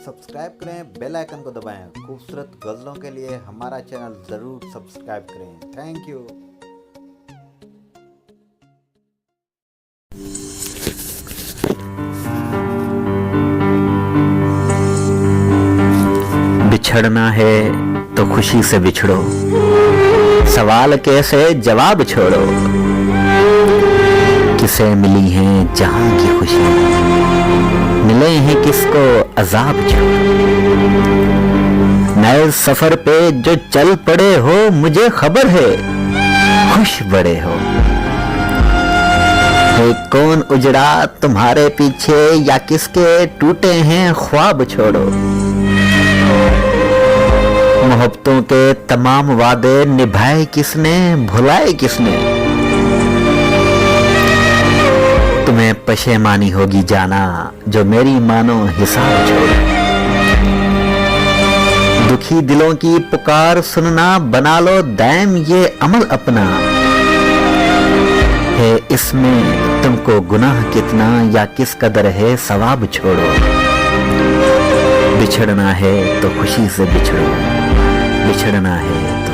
Subscribe करें, bell icon को दबाएं। खूबसूरत गज़लों के लिए हमारा चैनल ज़रूर सब्सक्राइब करें। Thank you. बिछड़ना है तो खुशी से बिछड़ो, सवाल कैसे जवाब छोड़ो। किसे मिली हैं जहां की खुशियां, मिले हैं किसको अजाब छोड़ो। नए सफर पे जो चल पड़े हो, मुझे खबर है खुश बड़े हो। है कौन उजड़ा तुम्हारे पीछे, या किसके टूटे हैं ख्वाब छोड़ो। मोहब्बतों के तमाम वादे निभाए किसने, भुलाए किसने। तुम्हें पशेमानी होगी जाना, जो मेरी मानो हिसाब छोड़ो। दुखी दिलों की पुकार सुनना, बना लो दायम ये अमल अपना। है इसमें तुमको गुनाह कितना, या किस कदर है सवाब छोड़ो। बिछड़ना है तो खुशी से बिछड़ो, बिछड़ना है तो